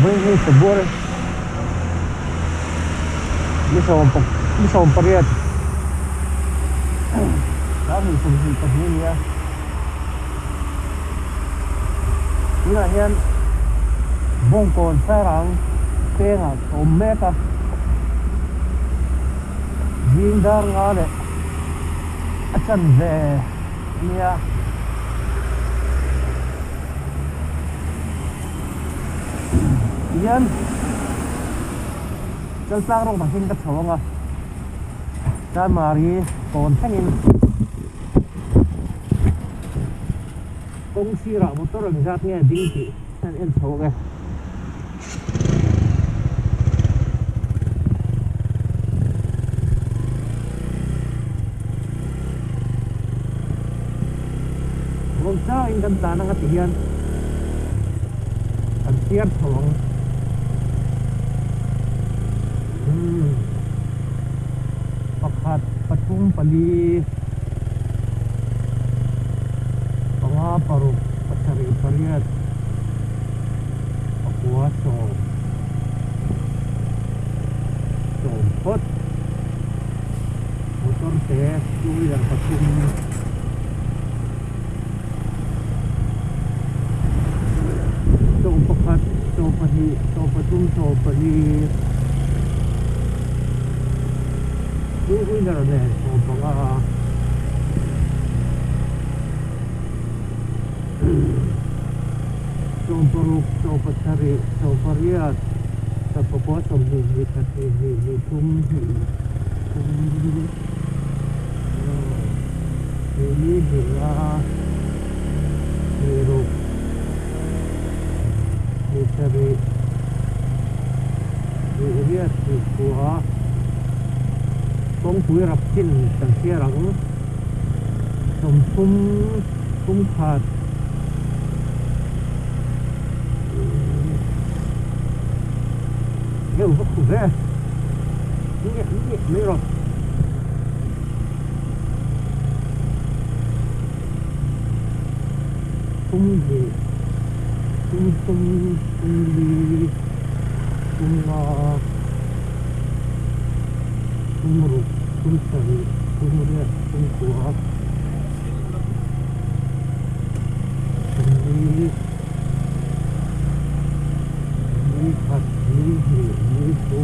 Bring me to Bur. Misom pariat. Kami sumsi pagniya. Ina hian bongkon sarang tenga omeka. Jindar ngale. Acan ve nia. Yan chân sang rong bằng cắt sầu nga cha mari còn thanh in công si ra một tờ rừng rác nghe đinh chị anh em sầu nghe rong cha in đâm ta năng tiyan anh tiyan sầu Pakat patung pali pangaparuk pasari pariat pakuaso sompot motor tes tuwir patung sompakat sopali Uy na rin so mga so paruk, so pasari, so pariat sa paposong hihit at hihit hihila hiruk hisari hihit hikuha Công quý rập chín tầng xe rắn Tổng cung khát Nhiều vật khủ ghê Nhẹ mấy rồi Cung gì Cung đi Kumuruk, kumsari, kumuriat, kumkuat Kumri Lihat, lihat, lihat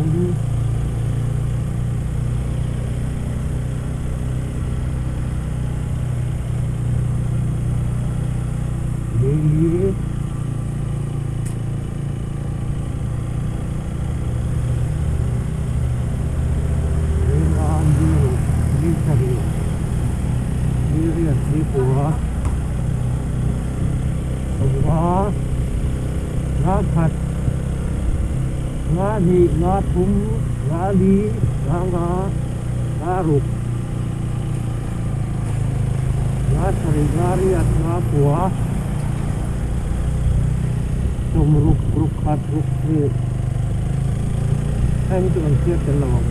của ngõ thật ngõ gì ngõ thúng ngõ lý ngõ rụt ngõ sari ngõ riat ngõ của rụt khát rụt riat anh tụi mình chia tiền lòng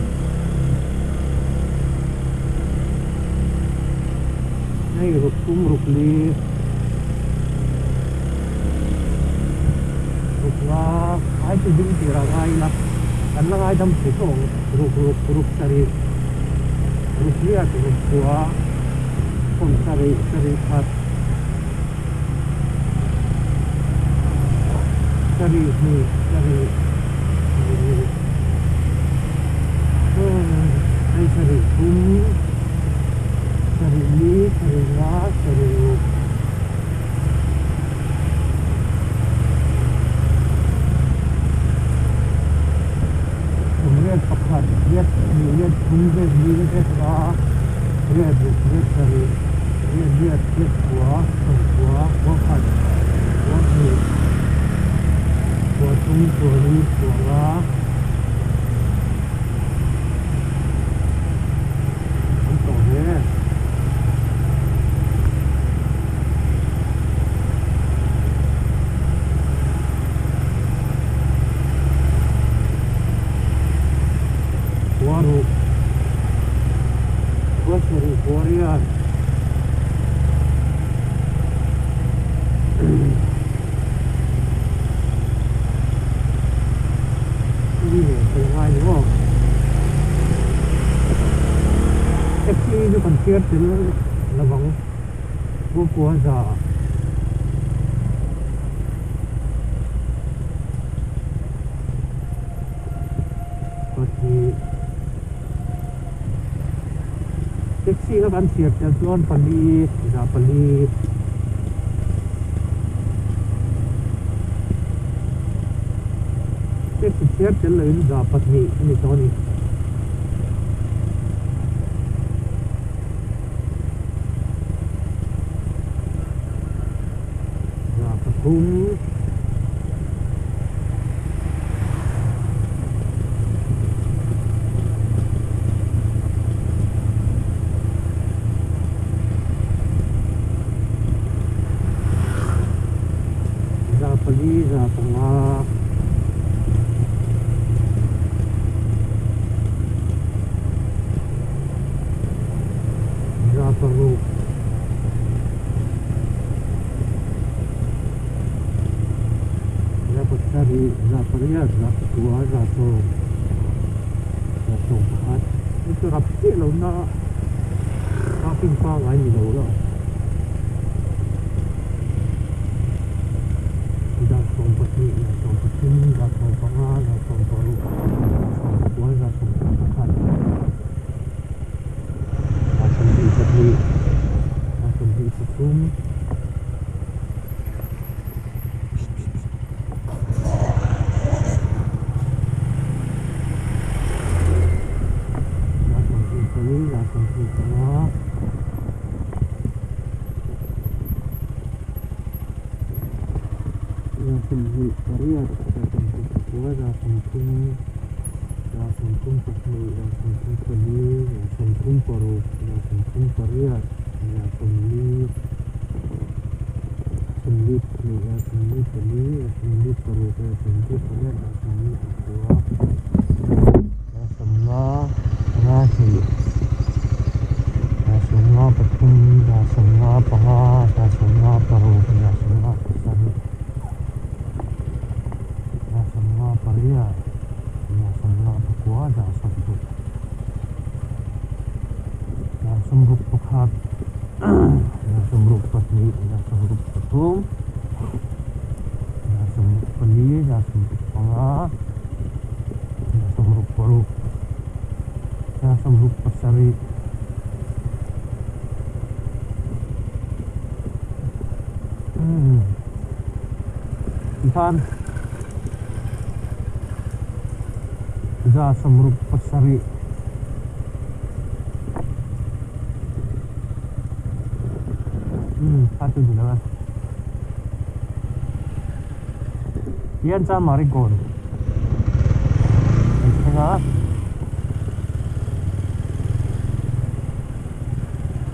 Này rụt li rụt nga ai chứ đinh thì ra ngay là anh là ai đâm chỉ có rụt sari rụt liat rụt qua con sari phát sari ai sari Sari ini, sari lah, sari ruk Kemudian pakat, lihat kunjung, lihat lah Lihat ruk, lihat sari Lihat kuah, wakat Wakat Watung, kuali, kuala Untuk ya Warung Wasari Korea kan siap tel tuan pali za pali siap tel lain za patni ni toni za patum za tengah za perlu za cari za periat za tua za hat itu rapi lo na kaping pangai ni lo sembruk pekat sembruk patni sembruk patum sembruk peli sembruk pangah sembruk paruk sembruk pasari ikan za sembruk pasari satu dulu lah. Yan sa marikon. Tengah.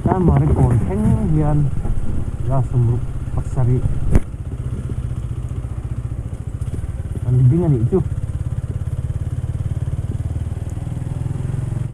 Sa marikon teng yan ya sembruk pasari. Ang dengan itu.